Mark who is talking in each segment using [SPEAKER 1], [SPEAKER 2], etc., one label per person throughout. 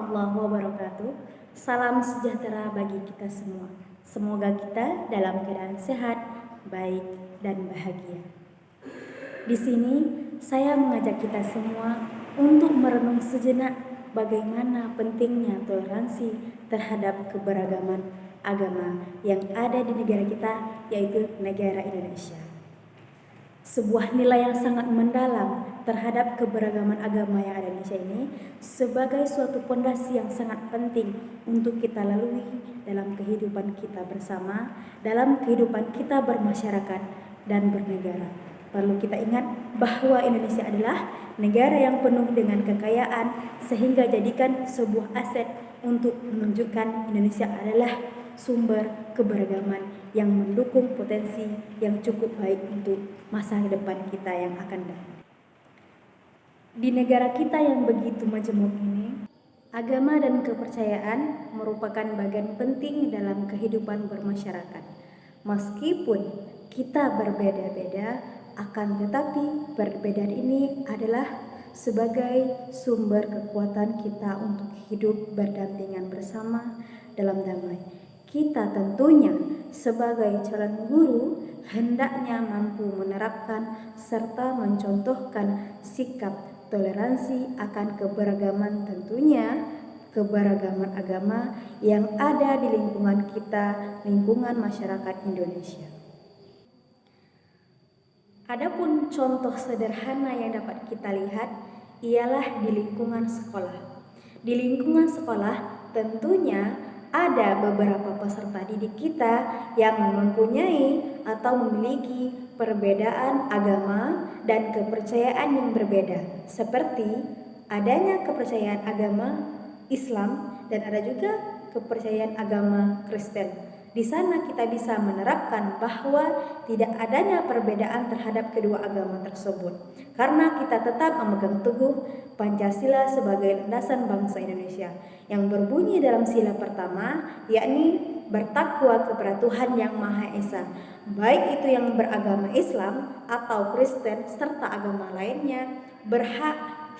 [SPEAKER 1] warahmatullahi wabarakatuh. Salam sejahtera bagi kita semua. Semoga kita dalam keadaan sehat, baik, dan bahagia. Di sini saya mengajak kita semua untuk merenung sejenak bagaimana pentingnya toleransi terhadap keberagaman agama yang ada di negara kita, yaitu negara Indonesia. Sebuah nilai yang sangat mendalam terhadap keberagaman agama yang ada di Indonesia ini sebagai suatu pondasi yang sangat penting untuk kita lalui dalam kehidupan kita bersama, dalam kehidupan kita bermasyarakat dan bernegara. Perlu kita ingat bahwa Indonesia adalah negara yang penuh dengan kekayaan, sehingga jadikan sebuah aset untuk menunjukkan Indonesia adalah sumber keberagaman yang mendukung potensi yang cukup baik untuk masa depan kita yang akan datang. Di negara kita yang begitu majemuk ini, agama dan kepercayaan merupakan bagian penting dalam kehidupan bermasyarakat. Meskipun kita berbeda-beda, akan tetapi perbedaan ini adalah sebagai sumber kekuatan kita untuk hidup berdampingan bersama dalam damai. Kita tentunya sebagai calon guru hendaknya mampu menerapkan serta mencontohkan sikap toleransi akan keberagaman, tentunya keberagaman agama yang ada di lingkungan kita, lingkungan masyarakat Indonesia. Adapun contoh sederhana yang dapat kita lihat ialah di lingkungan sekolah. Di lingkungan sekolah tentunya ada beberapa peserta didik kita yang mempunyai atau memiliki perbedaan agama dan kepercayaan yang berbeda, seperti adanya kepercayaan agama Islam dan ada juga kepercayaan agama Kristen. Di sana kita bisa menerapkan bahwa tidak adanya perbedaan terhadap kedua agama tersebut, karena kita tetap memegang teguh Pancasila sebagai landasan bangsa Indonesia yang berbunyi dalam sila pertama, yakni bertakwa kepada Tuhan Yang Maha Esa, baik itu yang beragama Islam atau Kristen serta agama lainnya berhak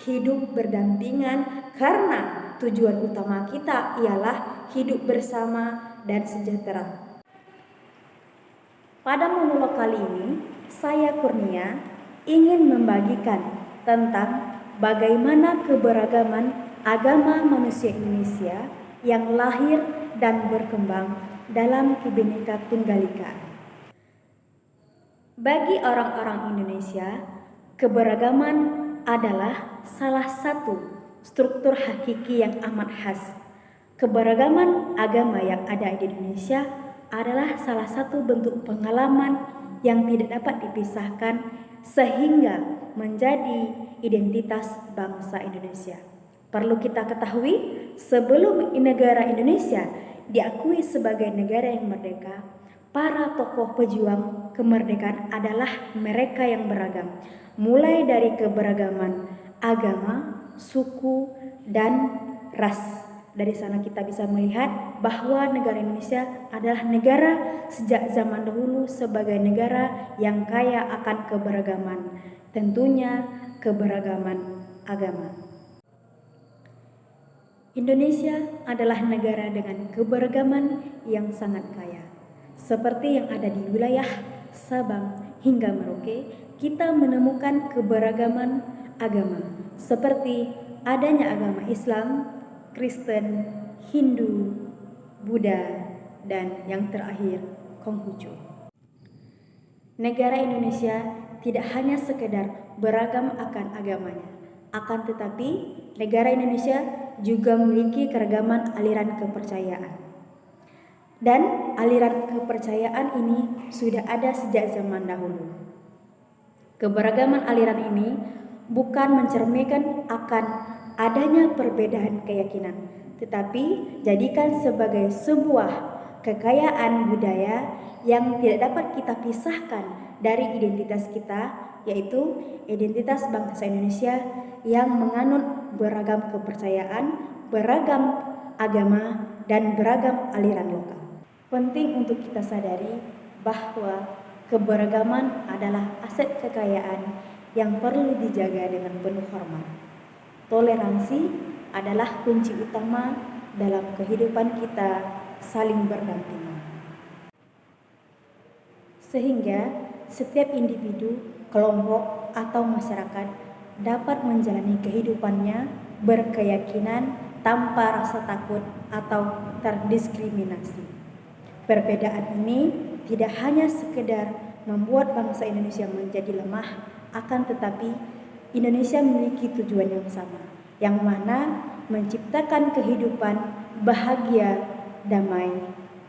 [SPEAKER 1] hidup berdampingan, karena tujuan utama kita ialah hidup bersama dan sejahtera. Pada monolog kali ini, saya Kurnia ingin membagikan tentang bagaimana keberagaman agama manusia Indonesia yang lahir dan berkembang dalam Bhinneka Tunggal Ika. Bagi orang-orang Indonesia, keberagaman adalah salah satu struktur hakiki yang amat khas. Keberagaman agama yang ada di Indonesia adalah salah satu bentuk pengalaman yang tidak dapat dipisahkan sehingga menjadi identitas bangsa Indonesia. Perlu kita ketahui, sebelum negara Indonesia diakui sebagai negara yang merdeka, para tokoh pejuang kemerdekaan adalah mereka yang beragam, mulai dari keberagaman agama, suku, dan ras. Dari sana kita bisa melihat bahwa negara Indonesia adalah negara sejak zaman dahulu sebagai negara yang kaya akan keberagaman, tentunya keberagaman agama. Indonesia adalah negara dengan keberagaman yang sangat kaya. Seperti yang ada di wilayah Sabang hingga Merauke, kita menemukan keberagaman agama seperti adanya agama Islam, Kristen, Hindu, Buddha, dan yang terakhir Konghucu. Negara Indonesia tidak hanya sekedar beragam akan agamanya, akan tetapi negara Indonesia juga memiliki keragaman aliran kepercayaan. Dan aliran kepercayaan ini sudah ada sejak zaman dahulu. Keberagaman aliran ini bukan mencerminkan akan adanya perbedaan keyakinan, tetapi jadikan sebagai sebuah kekayaan budaya yang tidak dapat kita pisahkan dari identitas kita, yaitu identitas bangsa Indonesia yang menganut beragam kepercayaan, beragam agama, dan beragam aliran lokal. Penting untuk kita sadari bahwa keberagaman adalah aset kekayaan yang perlu dijaga dengan penuh hormat. Toleransi adalah kunci utama dalam kehidupan kita saling berdampingan. Sehingga setiap individu, kelompok, atau masyarakat dapat menjalani kehidupannya berkeyakinan tanpa rasa takut atau terdiskriminasi. Perbedaan ini tidak hanya sekedar membuat bangsa Indonesia menjadi lemah, akan tetapi Indonesia memiliki tujuan yang sama, yang mana menciptakan kehidupan bahagia, damai,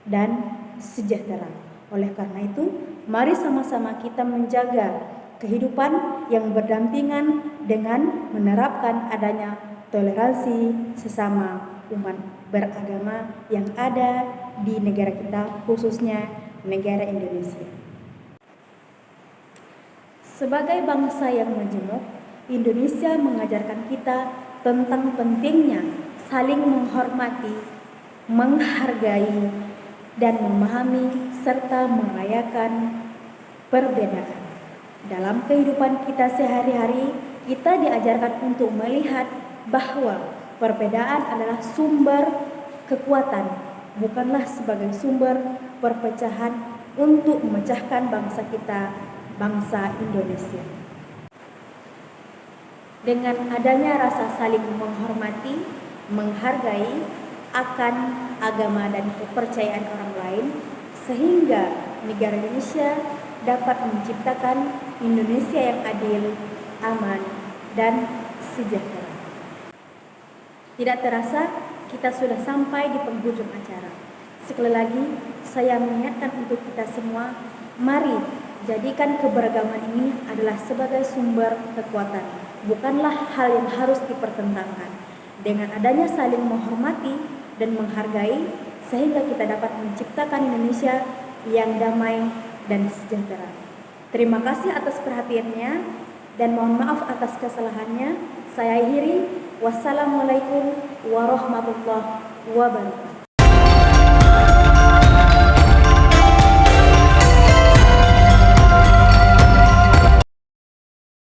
[SPEAKER 1] dan sejahtera. Oleh karena itu, mari sama-sama kita menjaga kehidupan yang berdampingan dengan menerapkan adanya toleransi sesama umat beragama yang ada di negara kita, khususnya negara Indonesia. Sebagai bangsa yang majemuk, Indonesia mengajarkan kita tentang pentingnya saling menghormati, menghargai, dan memahami serta merayakan perbedaan. Dalam kehidupan kita sehari-hari, kita diajarkan untuk melihat bahwa perbedaan adalah sumber kekuatan, bukanlah sebagai sumber perpecahan untuk memecahkan bangsa kita, bangsa Indonesia. Dengan adanya rasa saling menghormati, menghargai akan agama dan kepercayaan orang lain, sehingga negara Indonesia dapat menciptakan Indonesia yang adil, aman, dan sejahtera. Tidak terasa kita sudah sampai di penghujung acara. Sekali lagi saya mengingatkan untuk kita semua, mari jadikan keberagaman ini adalah sebagai sumber kekuatan, bukanlah hal yang harus dipertentangkan. Dengan adanya saling menghormati dan menghargai, sehingga kita dapat menciptakan Indonesia yang damai dan sejahtera. Terima kasih atas perhatiannya dan mohon maaf atas kesalahannya. Saya akhiri. Wassalamualaikum warahmatullahi wabarakatuh.